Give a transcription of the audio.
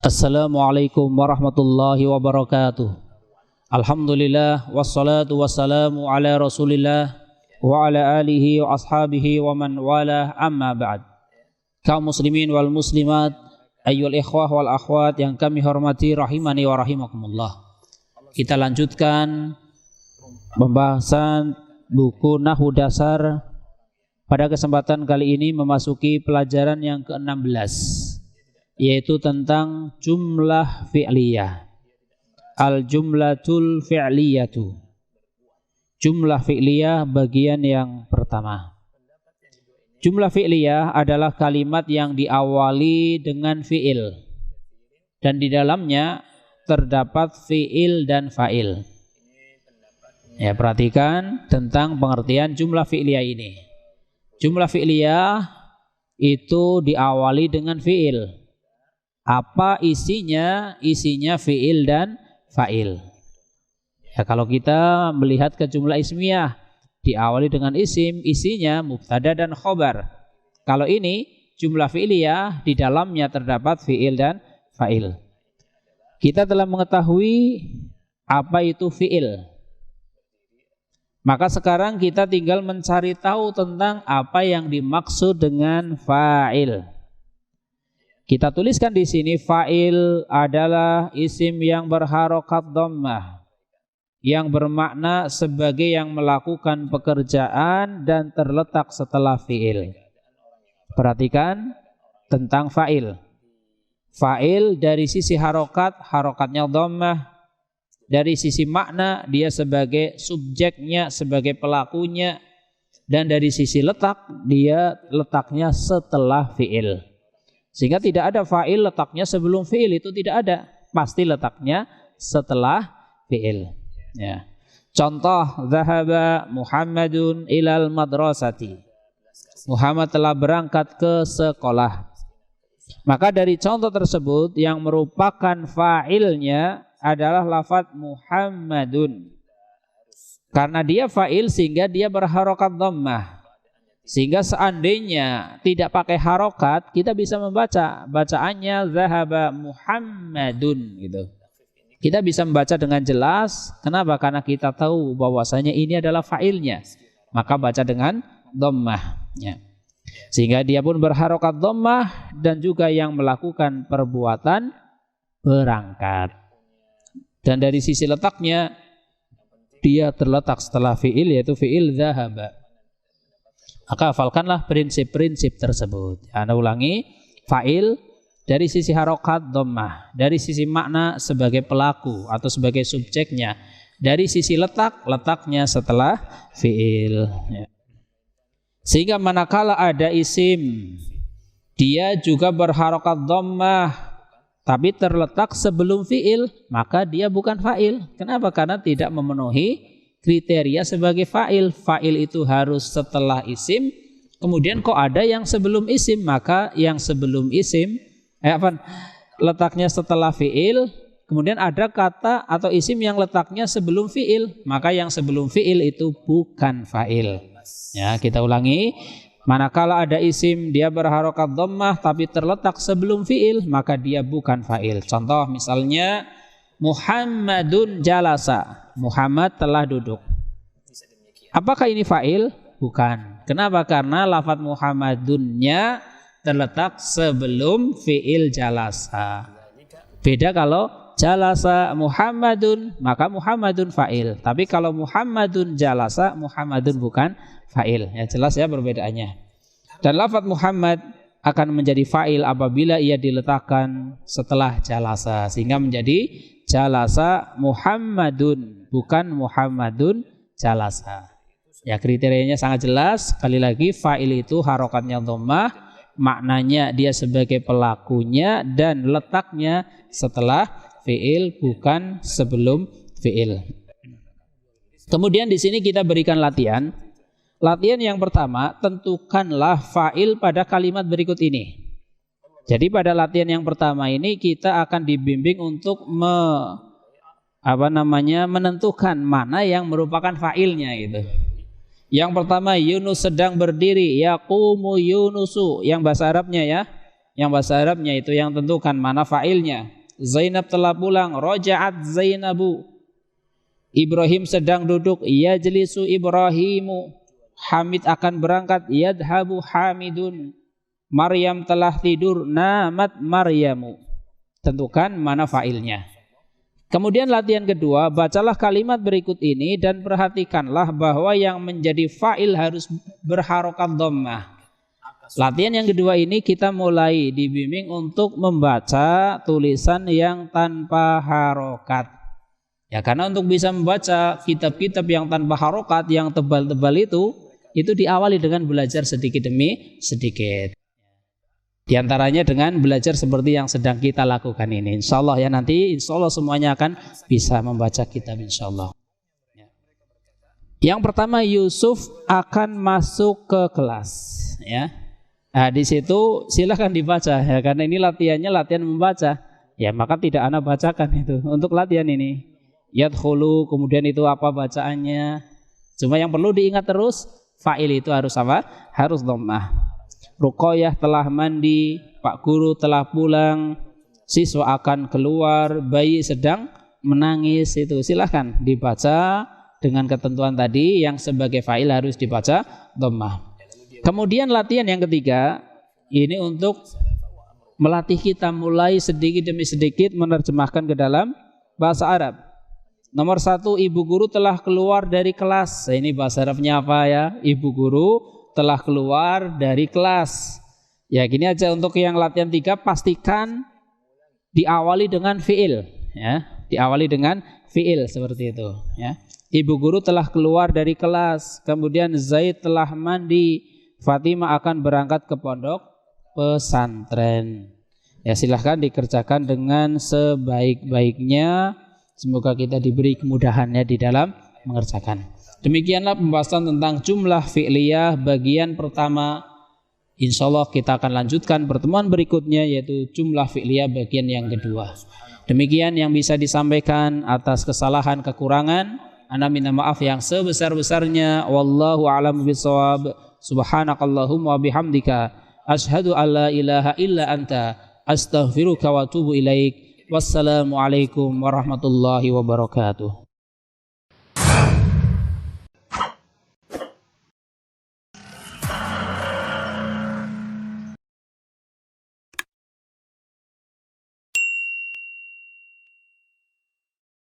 Assalamualaikum warahmatullahi wabarakatuh. Alhamdulillah wassalatu wassalamu ala Rasulillah wa ala alihi wa ashabihi wa man wala, amma ba'd. Kaum muslimin wal muslimat, ayyul ikhwah wal akhwat yang kami hormati rahimani wa rahimakumullah. Kita lanjutkan pembahasan buku Nahwu Dasar. Pada kesempatan kali ini memasuki pelajaran yang ke-16, yaitu tentang jumlah fi'liyah. Al-jumlatul fi'liyatu. Jumlah fi'liyah bagian yang pertama. Jumlah fi'liyah adalah kalimat yang diawali dengan fi'il, dan di dalamnya terdapat fi'il dan fa'il. Ya, perhatikan tentang pengertian jumlah fi'liyah ini. Jumlah fi'liyah itu diawali dengan fi'il. Apa isinya? Isinya fi'il dan fa'il. Ya, kalau kita melihat ke jumlah ismiyah, diawali dengan isim, isinya mubtada dan khobar. Kalau ini jumlah fi'liyah, di dalamnya terdapat fi'il dan fa'il. Kita telah mengetahui apa itu fi'il. Maka sekarang kita tinggal mencari tahu tentang apa yang dimaksud dengan fa'il. Kita tuliskan di sini, fa'il adalah isim yang berharokat dhammah, yang bermakna sebagai yang melakukan pekerjaan dan terletak setelah fi'il. Perhatikan tentang fa'il. Fa'il dari sisi harokat, harokatnya dhammah. Dari sisi makna, dia sebagai subjeknya, sebagai pelakunya. Dan dari sisi letak, dia letaknya setelah fi'il. Sehingga tidak ada fa'il letaknya sebelum fi'il, itu tidak ada. Pasti letaknya setelah fi'il. Ya. Contoh, dhahaba Muhammadun ilal madrasati. Muhammad telah berangkat ke sekolah. Maka dari contoh tersebut yang merupakan fa'ilnya adalah lafaz Muhammadun. Karena dia fa'il sehingga dia berharokat dhammah. Sehingga seandainya tidak pakai harokat, kita bisa membaca bacaannya zahaba Muhammadun gitu. Kita bisa membaca dengan jelas. Kenapa? Karena kita tahu bahwasanya ini adalah fa'ilnya. Maka baca dengan dhammah ya. Sehingga dia pun berharokat dhammah dan juga yang melakukan perbuatan berangkat. Dan dari sisi letaknya dia terletak setelah fi'il, yaitu fi'il zahaba. Maka hafalkanlah prinsip-prinsip tersebut. Anda ulangi, fa'il dari sisi harokat dhammah, dari sisi makna sebagai pelaku atau sebagai subjeknya, dari sisi letak, letaknya setelah fi'il ya. Sehingga manakala ada isim, dia juga berharokat dhammah tapi terletak sebelum fi'il, maka dia bukan fa'il. Kenapa? Karena tidak memenuhi kriteria sebagai fa'il. Fa'il itu harus setelah isim. Kemudian kok ada yang sebelum isim, maka yang sebelum isim letaknya setelah fi'il. Kemudian ada kata atau isim yang letaknya sebelum fi'il, maka yang sebelum fi'il itu bukan fa'il. Ya, kita ulangi. Manakala ada isim dia berharokat dhammah tapi terletak sebelum fi'il, maka dia bukan fa'il. Contoh misalnya Muhammadun jalasa. Muhammad telah duduk. Apakah ini fa'il? Bukan. Kenapa? Karena lafaz Muhammadunnya terletak sebelum fi'il jalasa. Beda kalau jalasa Muhammadun, maka Muhammadun fa'il. Tapi kalau Muhammadun jalasa, Muhammadun bukan fa'il. Ya, jelas ya perbedaannya. Dan lafaz Muhammad akan menjadi fa'il apabila ia diletakkan setelah jalasa, sehingga menjadi jalasa Muhammadun, bukan Muhammadun jalasa. Ya, kriterianya sangat jelas. Sekali lagi, fa'il itu harokatnya dhammah, maknanya dia sebagai pelakunya, dan letaknya setelah fi'il, bukan sebelum fi'il. Kemudian di sini kita berikan latihan. Latihan yang pertama, tentukanlah fa'il pada kalimat berikut ini. Jadi pada latihan yang pertama ini kita akan dibimbing untuk menentukan mana yang merupakan fa'ilnya gitu. Yang pertama, Yunus sedang berdiri, yaqumu Yunusu, yang bahasa Arabnya ya. yang bahasa Arabnya itu yang tentukan mana fa'ilnya. Zainab telah pulang, raja'at Zainabu. Ibrahim sedang duduk, yajlisu Ibrahimu. Hamid akan berangkat, yadhabu Hamidun. Maryam telah tidur, namat Maryamu. Tentukan mana fa'ilnya. Kemudian latihan kedua, bacalah kalimat berikut ini dan perhatikanlah bahwa yang menjadi fa'il harus berharokat dhammah. Latihan yang kedua ini kita mulai dibimbing untuk membaca tulisan yang tanpa harokat. Ya, karena untuk bisa membaca kitab-kitab yang tanpa harokat, yang tebal-tebal itu diawali dengan belajar sedikit demi sedikit. Di antaranya dengan belajar seperti yang sedang kita lakukan ini. Insya Allah ya, nanti insya Allah semuanya akan bisa membaca kitab insya Allah. Yang pertama, Yusuf akan masuk ke kelas. Ya, nah, di situ silahkan dibaca ya, karena ini latihannya latihan membaca. Ya, maka tidak ana bacakan itu untuk latihan ini. Yadkhulu, kemudian itu apa bacaannya. Cuma yang perlu diingat terus, fa'il itu harus apa? Harus dhammah. Ruqayyah telah mandi, Pak Guru telah pulang, siswa akan keluar, bayi sedang menangis. Itu silahkan dibaca dengan ketentuan tadi yang sebagai fa'il harus dibaca dhammah. Kemudian latihan yang ketiga ini untuk melatih kita mulai sedikit demi sedikit menerjemahkan ke dalam bahasa Arab. Nomor 1, ibu guru telah keluar dari kelas. Ini bahasa Arabnya apa ya? Ibu guru telah keluar dari kelas. Ya, gini aja untuk yang latihan 3, pastikan diawali dengan fiil ya, diawali dengan fiil seperti itu ya. Ibu guru telah keluar dari kelas, kemudian Zaid telah mandi, Fatimah akan berangkat ke pondok pesantren. Ya, silahkan dikerjakan dengan sebaik-baiknya. Semoga kita diberi kemudahannya di dalam mengerjakan. Demikianlah pembahasan tentang jumlah fi'liyah bagian pertama. Insya Allah kita akan lanjutkan pertemuan berikutnya, yaitu jumlah fi'liyah bagian yang kedua. Demikian yang bisa disampaikan. Atas kesalahan kekurangan ana minta maaf yang sebesar-besarnya. Wallahu a'lam bishawab. Subhanakallahumma bihamdika asyhadu alla ilaha illa anta astaghfiruka wa atubu ilaik. Wassalamualaikum warahmatullahi wabarakatuh.